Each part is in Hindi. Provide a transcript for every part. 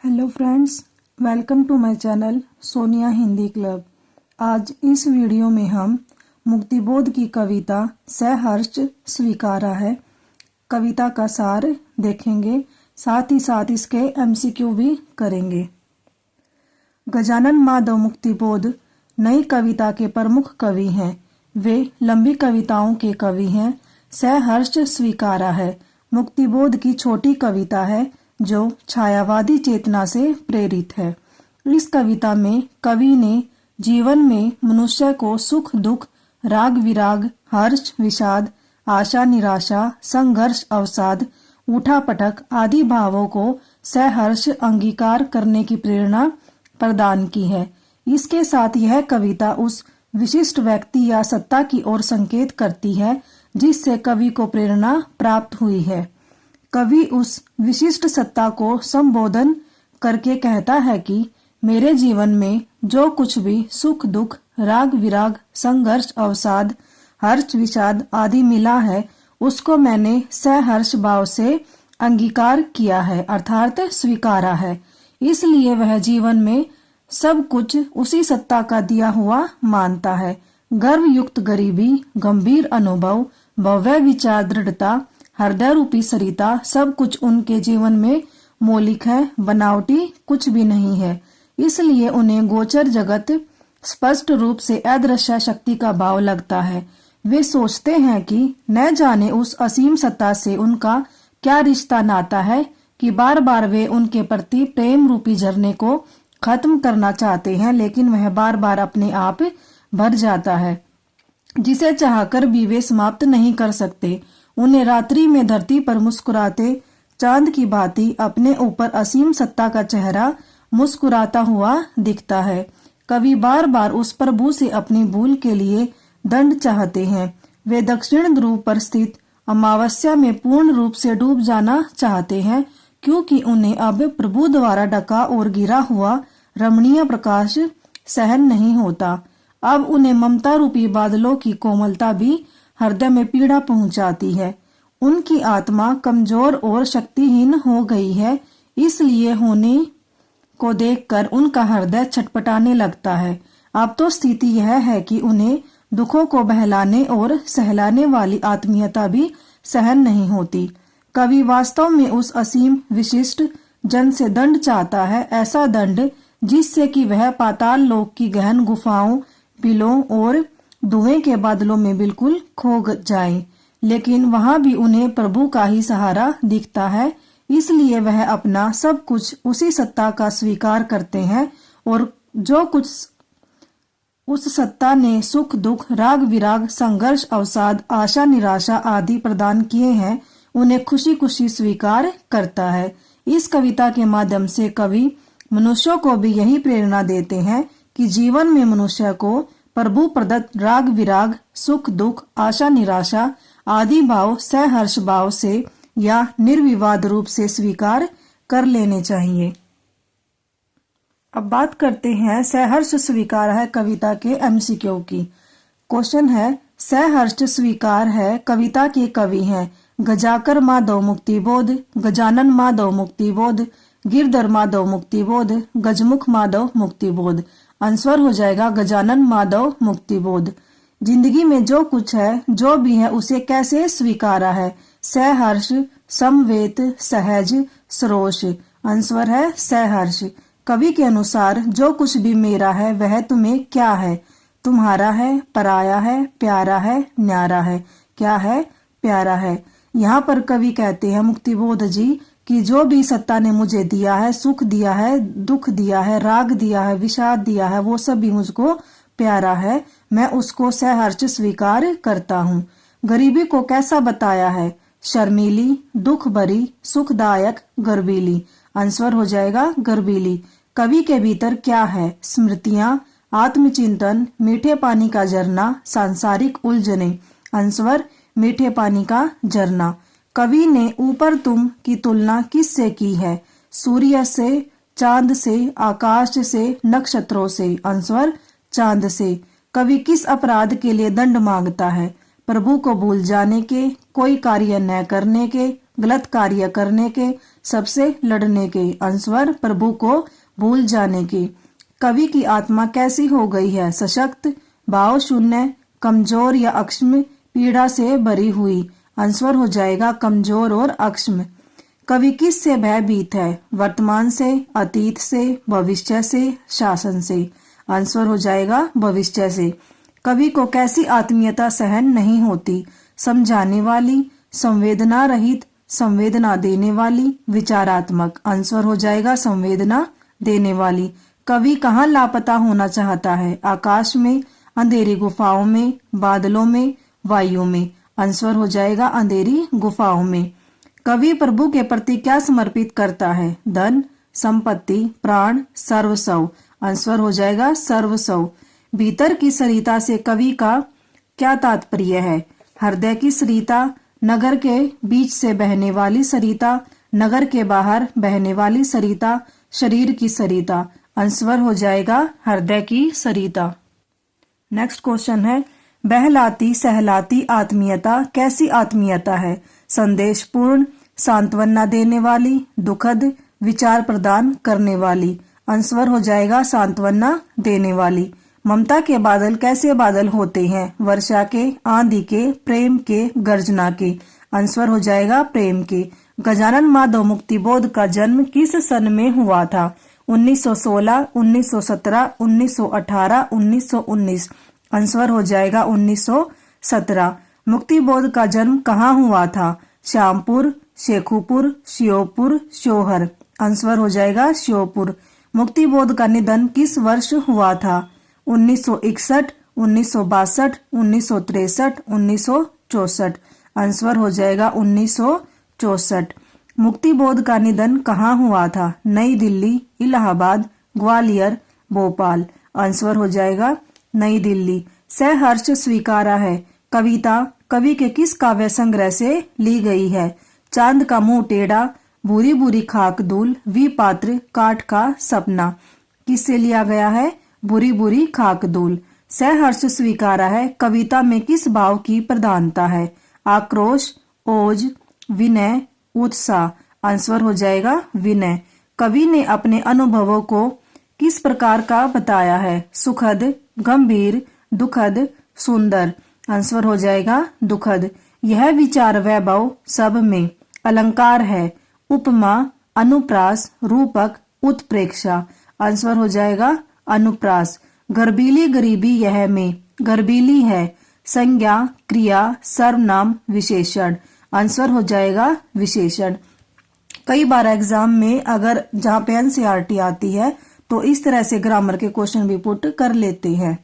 Hello friends, welcome to my channel Sonia Hindi club. आज इस वीडियो में हम मुक्तिबोध की कविता सहर्ष स्वीकारा है कविता का सार देखेंगे, साथ ही साथ इसके एमसीक्यू भी करेंगे। गजानन माधव मुक्तिबोध नई कविता के प्रमुख कवि हैं। वे लंबी कविताओं के कवि हैं। सहर्ष स्वीकारा है मुक्तिबोध की छोटी कविता है जो छायावादी चेतना से प्रेरित है। इस कविता में कवि ने जीवन में मनुष्य को सुख दुख, राग विराग, हर्ष विषाद, आशा निराशा, संघर्ष अवसाद, उठा पटक आदि भावों को सहर्ष अंगीकार करने की प्रेरणा प्रदान की है। इसके साथ यह कविता उस विशिष्ट व्यक्ति या सत्ता की ओर संकेत करती है जिससे कवि को प्रेरणा प्राप्त हुई है। कवि उस विशिष्ट सत्ता को संबोधन करके कहता है कि मेरे जीवन में जो कुछ भी सुख दुख, राग विराग, संघर्ष अवसाद, हर्ष विषाद आदि मिला है उसको मैंने सहर्ष भाव से अंगीकार किया है अर्थात स्वीकारा है। इसलिए वह जीवन में सब कुछ उसी सत्ता का दिया हुआ मानता है। गर्व युक्त गरीबी, गंभीर अनुभव, भव्य विचार, दृढ़ता, हृदय रूपी सरिता सब कुछ उनके जीवन में मौलिक है, बनावटी कुछ भी नहीं है। इसलिए उन्हें गोचर जगत स्पष्ट रूप से अदृश्य शक्ति का भाव लगता है। वे सोचते हैं कि न जाने उस असीम सत्ता से उनका क्या रिश्ता नाता है कि बार बार वे उनके प्रति प्रेम रूपी झरने को खत्म करना चाहते हैं, लेकिन वह बार बार अपने आप भर जाता है जिसे चाहकर भी वे समाप्त नहीं कर सकते। उन्हें रात्रि में धरती पर मुस्कुराते चांद की भांति अपने ऊपर असीम सत्ता का चेहरा मुस्कुराता हुआ दिखता है। कवि बार बार उस प्रभु से अपनी भूल के लिए दंड चाहते हैं। वे दक्षिण ध्रुव पर स्थित अमावस्या में पूर्ण रूप से डूब जाना चाहते हैं क्योंकि उन्हें अब प्रभु द्वारा ढका और गिरा हुआ रमणीय प्रकाश सहन नहीं होता। अब उन्हें ममता रूपी बादलों की कोमलता भी हृदय में पीड़ा पहुंचाती है। उनकी आत्मा कमजोर और शक्तिहीन हो गई है, इसलिए होने को देखकर उनका हृदय छटपटाने लगता है। अब तो स्थिति यह है कि उन्हें दुखों को बहलाने और सहलाने वाली आत्मीयता भी सहन नहीं होती। कवि वास्तव में उस असीम विशिष्ट जन से दंड चाहता है, ऐसा दंड जिससे कि वह पाताल लोक की गहन गुफाओं, बिलों और धुएं के बादलों में बिल्कुल खो जाए। लेकिन वहां भी उन्हें प्रभु का ही सहारा दिखता है, इसलिए वह अपना सब कुछ उसी सत्ता का स्वीकार करते हैं और जो कुछ उस सत्ता ने सुख दुख, राग विराग, संघर्ष अवसाद, आशा निराशा आदि प्रदान किए हैं उन्हें खुशी खुशी स्वीकार करता है। इस कविता के माध्यम से कवि मनुष्यों को भी यही प्रेरणा देते हैं कि जीवन में मनुष्य को प्रभु प्रदत्त राग विराग, सुख दुख, आशा निराशा आदि भाव सहर्ष भाव से या निर्विवाद रूप से स्वीकार कर लेने चाहिए। अब बात करते हैं सहर्ष स्वीकार है कविता के एमसीक्यू की। क्वेश्चन है, सहर्ष स्वीकार है कविता के कवि हैं गजाकर माधव मुक्तिबोध, गजानन माधव मुक्तिबोध, गिरधर माधव मुक्तिबोध, गजमुख माधव मुक्तिबोध। आंसर हो जाएगा गजानन माधव मुक्तिबोध। जिंदगी में जो कुछ है, जो भी है, उसे कैसे स्वीकारा है? सहर्ष, समवेत, सहज, सरोष। आंसर है सहर्ष। कवि के अनुसार जो कुछ भी मेरा है वह तुम्हें क्या है? तुम्हारा है, पराया है, प्यारा है, न्यारा है। क्या है? प्यारा है। यहाँ पर कवि कहते हैं मुक्तिबोध जी कि जो भी सत्ता ने मुझे दिया है, सुख दिया है, दुख दिया है, राग दिया है, विषाद दिया है, वो सब भी मुझको प्यारा है। मैं उसको सहर्ष स्वीकार करता हूँ। गरीबी को कैसा बताया है? शर्मीली, दुख भरी, सुखदायक, गर्वीली। आंसर हो जाएगा गर्वीली। कवि के भीतर क्या है? स्मृतियां, आत्मचिंतन, मीठे पानी का झरना, सांसारिक उलझने। आंसर मीठे पानी का झरना। कवि ने ऊपर तुम की तुलना किससे की है? सूर्य से, चांद से, आकाश से, नक्षत्रों से। आंसर चांद से। कवि किस अपराध के लिए दंड मांगता है? प्रभु को भूल जाने के, कोई कार्य न करने के, गलत कार्य करने के, सबसे लड़ने के। आंसर प्रभु को भूल जाने के। कवि की आत्मा कैसी हो गई है? सशक्त, भाव शून्य, कमजोर या अक्षम, पीड़ा से भरी हुई। आंसर हो जाएगा कमजोर और अक्षम। कवि किस से भयभीत है? वर्तमान से, अतीत से, भविष्य से, शासन से। आंसर हो जाएगा भविष्य से। कवि को कैसी आत्मीयता सहन नहीं होती? समझाने वाली, संवेदना रहित, संवेदना देने वाली, विचारात्मक। आंसर हो जाएगा संवेदना देने वाली। कवि कहाँ लापता होना चाहता है? आकाश में, अंधेरी गुफाओं में, बादलों में, वायु में। आंसर हो जाएगा अंधेरी गुफाओं में। कवि प्रभु के प्रति क्या समर्पित करता है? धन, संपत्ति, प्राण, सर्वस्व। आंसर हो जाएगा सर्वस्व। भीतर की सरिता से कवि का क्या तात्पर्य है? हृदय की सरिता, नगर के बीच से बहने वाली सरिता, नगर के बाहर बहने वाली सरिता, शरीर की सरिता। आंसर हो जाएगा हृदय की सरिता। नेक्स्ट क्वेश्चन है, बहलाती सहलाती आत्मीयता कैसी आत्मीयता है? संदेशपूर्ण, सांत्वना देने वाली, दुखद, विचार प्रदान करने वाली। आंसर हो जाएगा सांत्वना देने वाली। ममता के बादल कैसे बादल होते हैं? वर्षा के, आंधी के, प्रेम के, गर्जना के। आंसर हो जाएगा प्रेम के। गजानन माधव मुक्तिबोध का जन्म किस सन में हुआ था? 1916, 1917, 1918, 1919। आंसर हो जाएगा 1917। मुक्तिबोध का जन्म कहाँ हुआ था? श्यामपुर, शेखुपुर, श्योपुर, श्योहर। आंसर हो जाएगा श्योपुर। मुक्तिबोध का निधन किस वर्ष हुआ था? 1961, 1962, 1963, 1964। आंसर हो जाएगा 1964। मुक्तिबोध का निधन कहाँ हुआ था? नई दिल्ली, इलाहाबाद, ग्वालियर, भोपाल। आंसर हो जाएगा नई दिल्ली। सहर्ष स्वीकारा है कविता कवि के किस काव्य संग्रह से ली गई है? चांद का मुंह टेढ़ा, बुरी बुरी खाक धूल, विपात्र, काठ का सपना। किससे लिया गया है? बुरी बुरी खाक धूल। सहर्ष स्वीकारा है कविता में किस भाव की प्रधानता है? आक्रोश, ओज, विनय, उत्साह। आंसर हो जाएगा विनय। कवि ने अपने अनुभवों को किस प्रकार का बताया है? सुखद, गंभीर, दुखद, सुंदर। आंसर हो जाएगा दुखद। यह विचार वैभव सब में अलंकार है। उपमा, अनुप्रास, रूपक, उत्प्रेक्षा। आंसर हो जाएगा अनुप्रास। गर्भीली गरीबी यह में गर्भीली है। संज्ञा, क्रिया, सर्वनाम, विशेषण। आंसर हो जाएगा विशेषण। कई बार एग्जाम में अगर जहाँ पे एनसीईआरटी आती है तो इस तरह से ग्रामर के क्वेश्चन भी पुट कर लेते हैं।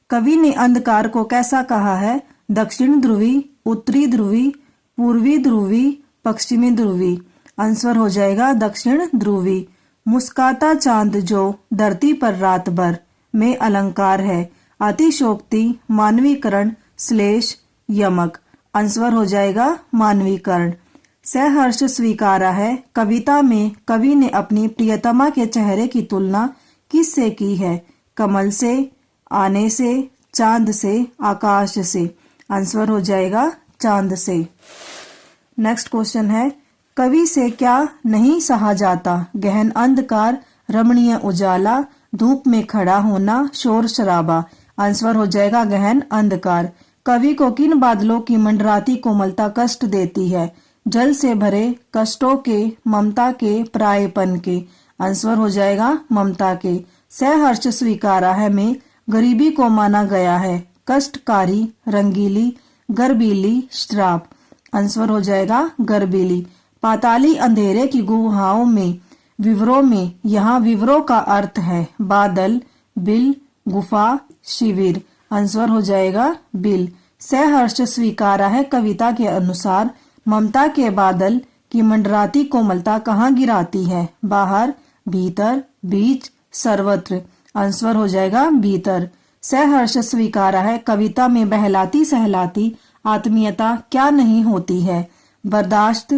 कवि ने अंधकार को कैसा कहा है? दक्षिण ध्रुवी, उत्तरी ध्रुवी, पूर्वी ध्रुवी, पश्चिमी ध्रुवी। आंसर हो जाएगा दक्षिण ध्रुवी। मुस्काता चांद जो धरती पर रात भर में अलंकार है। अतिशोक्ति, मानवीकरण, श्लेष, यमक। आंसर हो जाएगा मानवीकरण। सहर्ष स्वीकारा है कविता में कवि ने अपनी प्रियतमा के चेहरे की तुलना किससे की है? कमल से, आने से, चांद से, आकाश से। आंसर हो जाएगा चांद से। नेक्स्ट क्वेश्चन है, कवि से क्या नहीं सहा जाता? गहन अंधकार, रमणीय उजाला, धूप में खड़ा होना, शोर शराबा। आंसर हो जाएगा गहन अंधकार। कवि को किन बादलों की मंडराती कोमलता कष्ट देती है? जल से भरे, कष्टों के, ममता के, परायेपन के। आंसर हो जाएगा ममता के। सहर्ष स्वीकारा है में गरीबी को माना गया है। कष्टकारी, रंगीली, गर्बीली, श्राप। आंसर हो जाएगा गर्बीली। पाताली अंधेरे की गुहाओं में, विवरों में। यहाँ विवरों का अर्थ है बादल, बिल, गुफा, शिविर। आंसर हो जाएगा बिल। सहर्ष स्वीकारा है कविता के अनुसार ममता के बादल की मंडराती कोमलता कहाँ गिराती है? बाहर, भीतर, बीच, सर्वत्र। आंसर हो जाएगा भीतर। सहर्ष स्वीकारा है कविता में बहलाती सहलाती आत्मीयता क्या नहीं होती है? बर्दाश्त,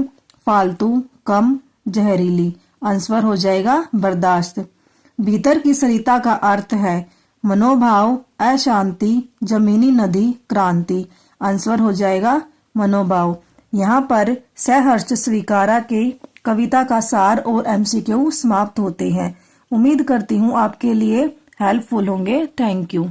फालतू, कम, जहरीली। आंसर हो जाएगा बर्दाश्त। भीतर की सरिता का अर्थ है मनोभाव, अशांति, जमीनी नदी, क्रांति। आंसर हो जाएगा मनोभाव। यहाँ पर सहर्ष स्वीकारा के कविता का सार और MCQ समाप्त होते हैं। उम्मीद करती हूँ आपके लिए हेल्पफुल होंगे। Thank you.